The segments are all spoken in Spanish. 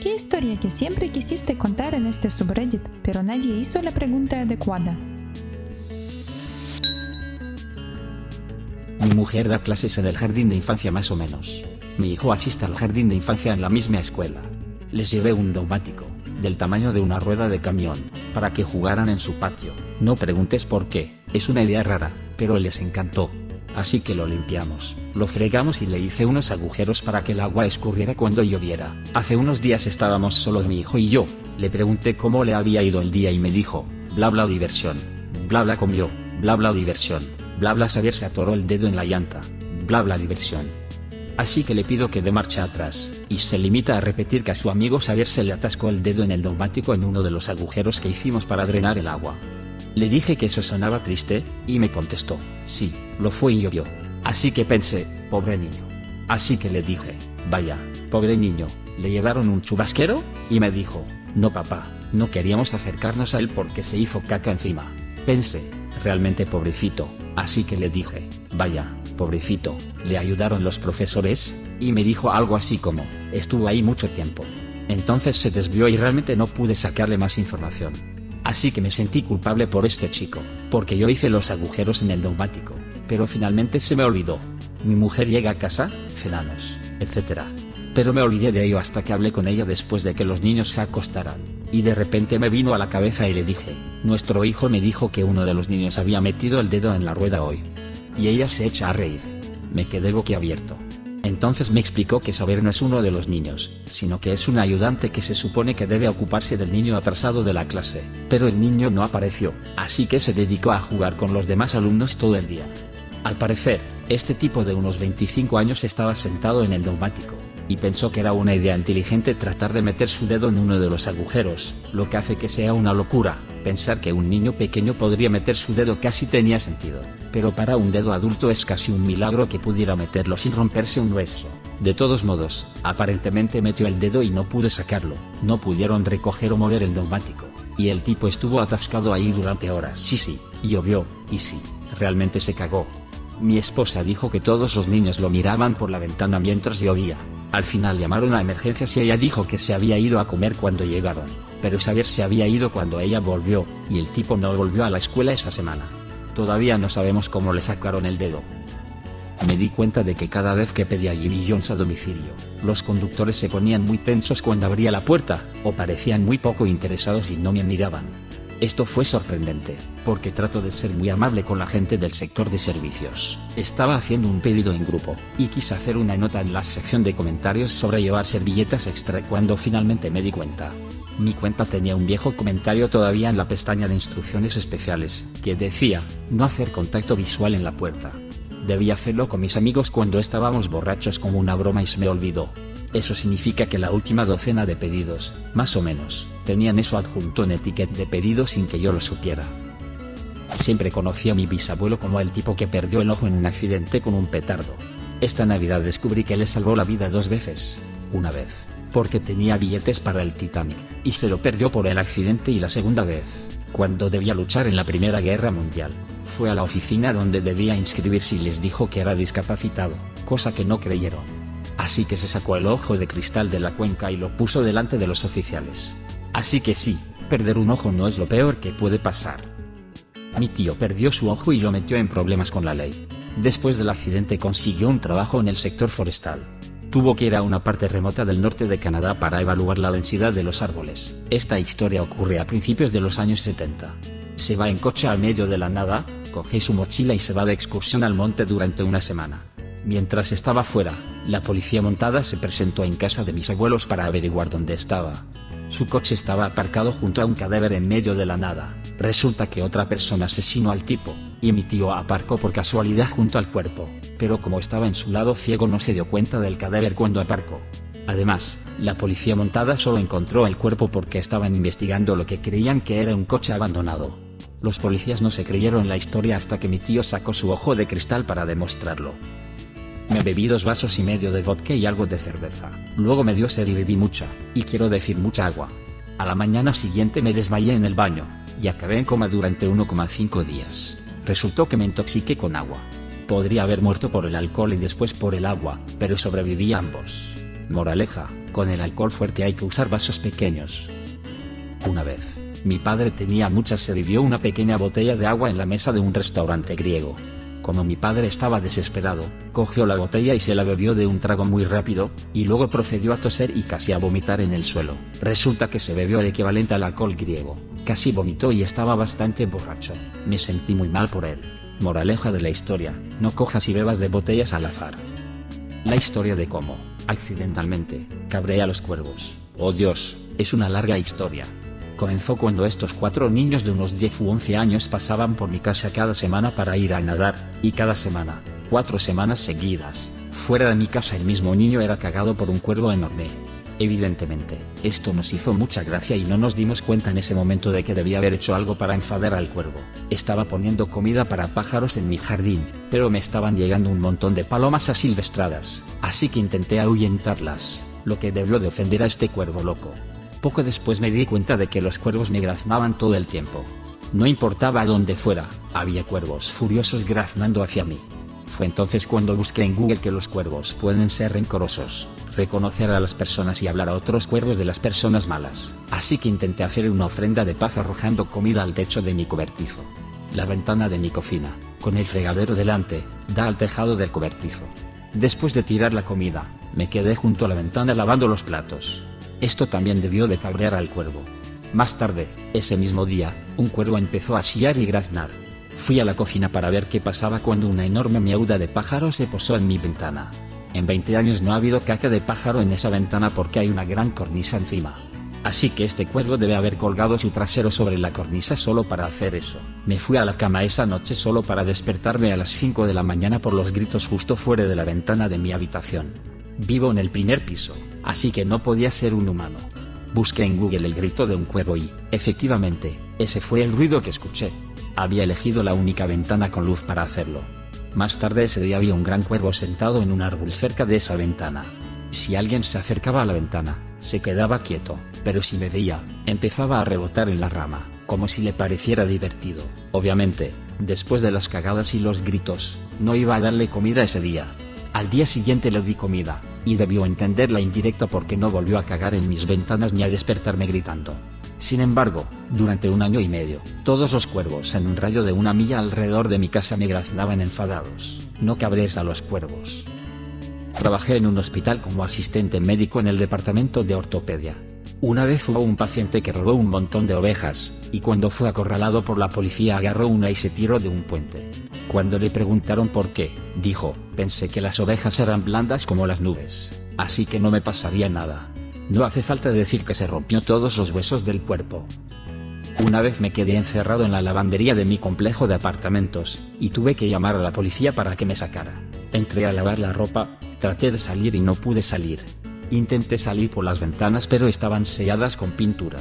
¿Qué historia que siempre quisiste contar en este subreddit, pero nadie hizo la pregunta adecuada? Mi mujer da clases en el jardín de infancia más o menos. Mi hijo asiste al jardín de infancia en la misma escuela. Les llevé un neumático, del tamaño de una rueda de camión, para que jugaran en su patio. No preguntes por qué, es una idea rara, pero les encantó. Así que lo limpiamos, lo fregamos y le hice unos agujeros para que el agua escurriera cuando lloviera. Hace unos días estábamos solos mi hijo y yo, le pregunté cómo le había ido el día y me dijo, bla bla diversión, bla bla comió, bla bla diversión, bla bla Xavier se atoró el dedo en la llanta, bla bla diversión. Así que le pido que dé marcha atrás, y se limita a repetir que a su amigo Xavier se le atascó el dedo en el neumático en uno de los agujeros que hicimos para drenar el agua. Le dije que eso sonaba triste, y me contestó, sí, lo fue y llovió. Así que pensé, pobre niño. Así que le dije, vaya, pobre niño, ¿le llevaron un chubasquero? Y me dijo, no papá, no queríamos acercarnos a él porque se hizo caca encima. Pensé, realmente pobrecito, así que le dije, vaya, pobrecito, ¿le ayudaron los profesores? Y me dijo algo así como, estuvo ahí mucho tiempo. Entonces se desvió y realmente no pude sacarle más información. Así que me sentí culpable por este chico, porque yo hice los agujeros en el neumático, pero finalmente se me olvidó. Mi mujer llega a casa, cenamos, etc. Pero me olvidé de ello hasta que hablé con ella después de que los niños se acostaran, y de repente me vino a la cabeza y le dije, nuestro hijo me dijo que uno de los niños había metido el dedo en la rueda hoy. Y ella se echa a reír. Me quedé boquiabierto. Entonces me explicó que Xavier no es uno de los niños, sino que es un ayudante que se supone que debe ocuparse del niño atrasado de la clase, pero el niño no apareció, así que se dedicó a jugar con los demás alumnos todo el día. Al parecer, este tipo de unos 25 años estaba sentado en el neumático, y pensó que era una idea inteligente tratar de meter su dedo en uno de los agujeros, lo que hace que sea una locura. Pensar que un niño pequeño podría meter su dedo casi tenía sentido, pero para un dedo adulto es casi un milagro que pudiera meterlo sin romperse un hueso. De todos modos, aparentemente metió el dedo y no pude sacarlo, no pudieron recoger o mover el neumático, y el tipo estuvo atascado ahí durante horas. Sí, llovió, y sí, realmente se cagó. Mi esposa dijo que todos los niños lo miraban por la ventana mientras llovía. Al final llamaron a emergencias y ella dijo que se había ido a comer cuando llegaron, pero Xavier se había ido cuando ella volvió, y el tipo no volvió a la escuela esa semana. Todavía no sabemos cómo le sacaron el dedo. Me di cuenta de que cada vez que pedía Jimmy John's a domicilio, los conductores se ponían muy tensos cuando abría la puerta, o parecían muy poco interesados y no me miraban. Esto fue sorprendente, porque trato de ser muy amable con la gente del sector de servicios. Estaba haciendo un pedido en grupo, y quise hacer una nota en la sección de comentarios sobre llevar servilletas extra cuando finalmente me di cuenta. Mi cuenta tenía un viejo comentario todavía en la pestaña de instrucciones especiales, que decía, no hacer contacto visual en la puerta. Debí hacerlo con mis amigos cuando estábamos borrachos como una broma y se me olvidó. Eso significa que la última docena de pedidos, más o menos, tenían eso adjunto en el ticket de pedido sin que yo lo supiera. Siempre conocí a mi bisabuelo como el tipo que perdió el ojo en un accidente con un petardo. Esta Navidad descubrí que le salvó la vida 2 veces. Una vez, porque tenía billetes para el Titanic, y se lo perdió por el accidente, y la segunda vez, cuando debía luchar en la Primera Guerra Mundial. Fue a la oficina donde debía inscribirse y les dijo que era discapacitado, cosa que no creyeron. Así que se sacó el ojo de cristal de la cuenca y lo puso delante de los oficiales. Así que sí, perder un ojo no es lo peor que puede pasar. Mi tío perdió su ojo y lo metió en problemas con la ley. Después del accidente consiguió un trabajo en el sector forestal. Tuvo que ir a una parte remota del norte de Canadá para evaluar la densidad de los árboles. Esta historia ocurre a principios de los años 70. Se va en coche al medio de la nada, coge su mochila y se va de excursión al monte durante una semana. Mientras estaba fuera, la policía montada se presentó en casa de mis abuelos para averiguar dónde estaba. Su coche estaba aparcado junto a un cadáver en medio de la nada. Resulta que otra persona asesinó al tipo, y mi tío aparcó por casualidad junto al cuerpo, pero como estaba en su lado ciego no se dio cuenta del cadáver cuando aparcó. Además, la policía montada solo encontró el cuerpo porque estaban investigando lo que creían que era un coche abandonado. Los policías no se creyeron la historia hasta que mi tío sacó su ojo de cristal para demostrarlo. Me bebí 2 vasos y medio de vodka y algo de cerveza. Luego me dio sed y bebí mucha, y quiero decir mucha agua. A la mañana siguiente me desmayé en el baño, y acabé en coma durante 1,5 días. Resultó que me intoxiqué con agua. Podría haber muerto por el alcohol y después por el agua, pero sobreviví a ambos. Moraleja, Con el alcohol fuerte hay que usar vasos pequeños. Una vez, mi padre tenía mucha sed y vio una pequeña botella de agua en la mesa de un restaurante griego. Como mi padre estaba desesperado, cogió la botella y se la bebió de un trago muy rápido, y luego procedió a toser y casi a vomitar en el suelo. Resulta que se bebió el equivalente al alcohol griego. Casi vomitó y estaba bastante borracho. Me sentí muy mal por él. Moraleja de la historia: no cojas y bebas de botellas al azar. La historia de cómo, accidentalmente, cabré a los cuervos. Oh Dios, es una larga historia. Comenzó cuando estos 4 niños de unos 10 u 11 años pasaban por mi casa cada semana para ir a nadar, y cada semana, 4 semanas seguidas, fuera de mi casa el mismo niño era cagado por un cuervo enorme. Evidentemente, esto nos hizo mucha gracia y no nos dimos cuenta en ese momento de que debía haber hecho algo para enfadar al cuervo. Estaba poniendo comida para pájaros en mi jardín, pero me estaban llegando un montón de palomas asilvestradas, así que intenté ahuyentarlas, lo que debió de ofender a este cuervo loco. Poco después me di cuenta de que los cuervos me graznaban todo el tiempo. No importaba a dónde fuera, había cuervos furiosos graznando hacia mí. Fue entonces cuando busqué en Google que los cuervos pueden ser rencorosos, reconocer a las personas y hablar a otros cuervos de las personas malas. Así que intenté hacer una ofrenda de paz arrojando comida al techo de mi cobertizo. La ventana de mi cocina, con el fregadero delante, da al tejado del cobertizo. Después de tirar la comida, me quedé junto a la ventana lavando los platos. Esto también debió de cabrear al cuervo. Más tarde, ese mismo día, un cuervo empezó a chillar y graznar. Fui a la cocina para ver qué pasaba cuando una enorme miauda de pájaro se posó en mi ventana. En 20 años no ha habido caca de pájaro en esa ventana porque hay una gran cornisa encima. Así que este cuervo debe haber colgado su trasero sobre la cornisa solo para hacer eso. Me fui a la cama esa noche solo para despertarme a las 5 de la mañana por los gritos justo fuera de la ventana de mi habitación. Vivo en el primer piso, así que no podía ser un humano. Busqué en Google el grito de un cuervo y, efectivamente, ese fue el ruido que escuché. Había elegido la única ventana con luz para hacerlo. Más tarde ese día había un gran cuervo sentado en un árbol cerca de esa ventana. Si alguien se acercaba a la ventana, se quedaba quieto, pero si me veía, empezaba a rebotar en la rama, como si le pareciera divertido. Obviamente, después de las cagadas y los gritos, no iba a darle comida ese día. Al día siguiente le di comida, y debió entender la indirecta porque no volvió a cagar en mis ventanas ni a despertarme gritando. Sin embargo, durante 1 año y medio, todos los cuervos en un radio de 1 milla alrededor de mi casa me graznaban enfadados. No cabres a los cuervos. Trabajé en un hospital como asistente médico en el departamento de ortopedia. Una vez hubo un paciente que robó un montón de ovejas, y cuando fue acorralado por la policía agarró una y se tiró de un puente. Cuando le preguntaron por qué, dijo: pensé que las ovejas eran blandas como las nubes, así que no me pasaría nada. No hace falta decir que se rompió todos los huesos del cuerpo. Una vez me quedé encerrado en la lavandería de mi complejo de apartamentos, y tuve que llamar a la policía para que me sacara. Entré a lavar la ropa, traté de salir y no pude salir. Intenté salir por las ventanas pero estaban selladas con pintura.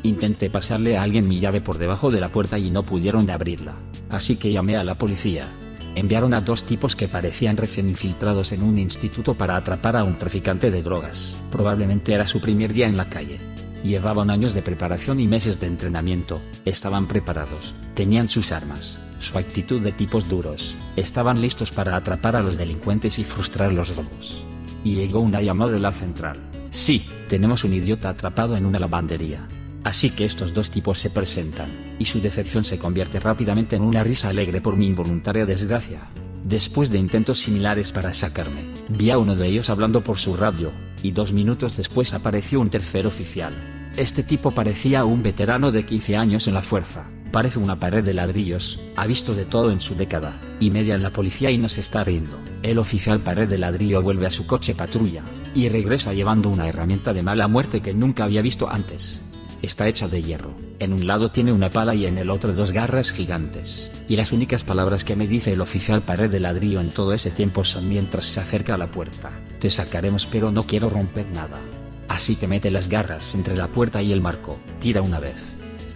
Intenté pasarle a alguien mi llave por debajo de la puerta y no pudieron abrirla, así que llamé a la policía. Enviaron a 2 tipos que parecían recién infiltrados en un instituto para atrapar a un traficante de drogas. Probablemente era su primer día en la calle. Llevaban años de preparación y meses de entrenamiento, estaban preparados, tenían sus armas, su actitud de tipos duros, estaban listos para atrapar a los delincuentes y frustrar los robos. Y llegó una llamada de la central. Sí, tenemos un idiota atrapado en una lavandería. Así que estos 2 tipos se presentan, y su decepción se convierte rápidamente en una risa alegre por mi involuntaria desgracia. Después de intentos similares para sacarme, vi a uno de ellos hablando por su radio, y 2 minutos después apareció un tercer oficial. Este tipo parecía un veterano de 15 años en la fuerza, parece una pared de ladrillos, ha visto de todo en su década y media en la policía y no se está riendo. El oficial pared de ladrillo vuelve a su coche patrulla, y regresa llevando una herramienta de mala muerte que nunca había visto antes. Está hecha de hierro, en un lado tiene una pala y en el otro 2 garras gigantes, y las únicas palabras que me dice el oficial pared de ladrillo en todo ese tiempo son mientras se acerca a la puerta: te sacaremos pero no quiero romper nada. Así que mete las garras entre la puerta y el marco, tira una vez,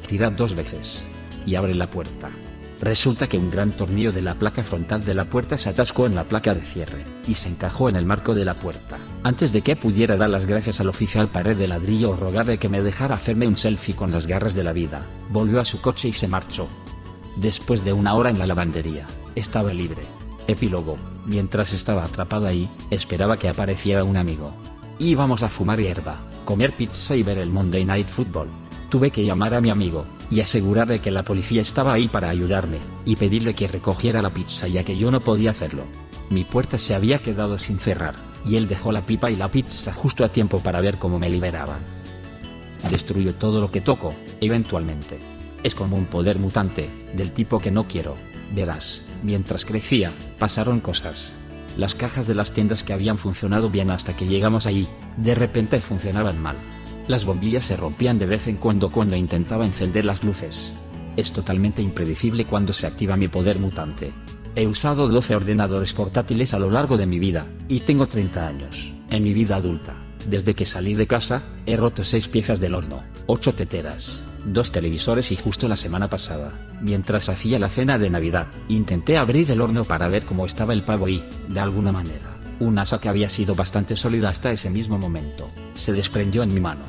tira 2 veces, y abre la puerta. Resulta que un gran tornillo de la placa frontal de la puerta se atascó en la placa de cierre, y se encajó en el marco de la puerta. Antes de que pudiera dar las gracias al oficial pared de ladrillo o rogarle que me dejara hacerme un selfie con las garras de la vida, volvió a su coche y se marchó. Después de 1 hora en la lavandería, estaba libre. Epílogo: mientras estaba atrapado ahí, esperaba que apareciera un amigo. Íbamos a fumar hierba, comer pizza y ver el Monday Night Football. Tuve que llamar a mi amigo, y asegurarle que la policía estaba ahí para ayudarme, y pedirle que recogiera la pizza ya que yo no podía hacerlo. Mi puerta se había quedado sin cerrar, y él dejó la pipa y la pizza justo a tiempo para ver cómo me liberaban. Destruyo todo lo que toco, eventualmente. Es como un poder mutante, del tipo que no quiero. Verás, mientras crecía, pasaron cosas. Las cajas de las tiendas que habían funcionado bien hasta que llegamos ahí, de repente funcionaban mal. Las bombillas se rompían de vez en cuando intentaba encender las luces. Es totalmente impredecible cuando se activa mi poder mutante. He usado 12 ordenadores portátiles a lo largo de mi vida, y tengo 30 años. En mi vida adulta, desde que salí de casa, he roto 6 piezas del horno, 8 teteras, 2 televisores y justo la semana pasada, mientras hacía la cena de Navidad, intenté abrir el horno para ver cómo estaba el pavo y, de alguna manera, un asa que había sido bastante sólida hasta ese mismo momento, se desprendió en mi mano.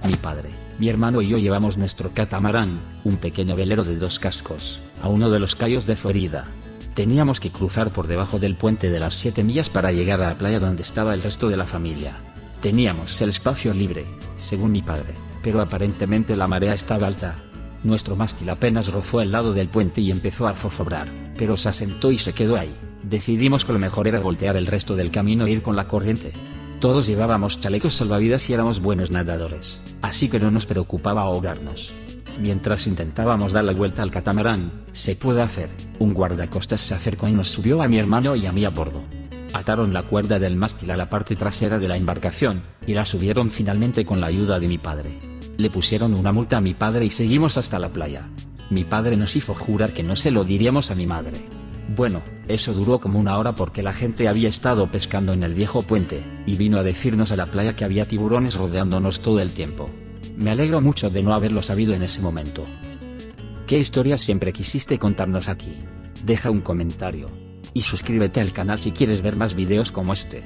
Mi padre, mi hermano y yo llevamos nuestro catamarán, un pequeño velero de 2 cascos, a uno de los cayos de Florida. Teníamos que cruzar por debajo del puente de las 7 millas para llegar a la playa donde estaba el resto de la familia. Teníamos el espacio libre, según mi padre, pero aparentemente la marea estaba alta. Nuestro mástil apenas rozó el lado del puente y empezó a zozobrar, pero se asentó y se quedó ahí. Decidimos que lo mejor era voltear el resto del camino e ir con la corriente. Todos llevábamos chalecos salvavidas y éramos buenos nadadores, así que no nos preocupaba ahogarnos. Mientras intentábamos dar la vuelta al catamarán, se puede hacer, un guardacostas se acercó y nos subió a mi hermano y a mí a bordo. Ataron la cuerda del mástil a la parte trasera de la embarcación, y la subieron finalmente con la ayuda de mi padre. Le pusieron una multa a mi padre y seguimos hasta la playa. Mi padre nos hizo jurar que no se lo diríamos a mi madre. Bueno, eso duró como una hora porque la gente había estado pescando en el viejo puente, y vino a decirnos a la playa que había tiburones rodeándonos todo el tiempo. Me alegro mucho de no haberlo sabido en ese momento. ¿Qué historia siempre quisiste contarnos aquí? Deja un comentario. Y suscríbete al canal si quieres ver más videos como este.